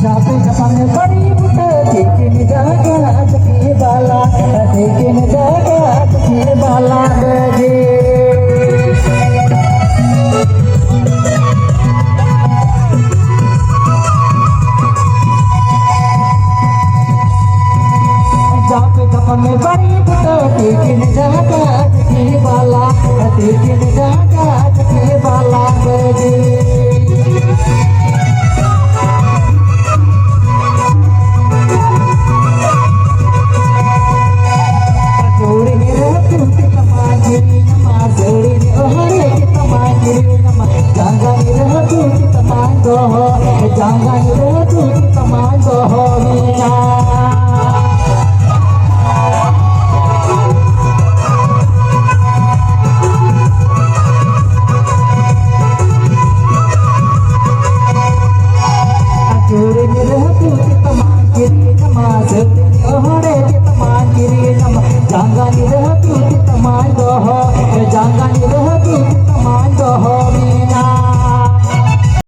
जाते जमाने बड़ी बुट लेकिन जागा के बाला लेकिन जागा के बाला बजे जाते जमाने बड़ी बुट लेकिन जागा के बाला लेकिन जागा के बाला बजे jangan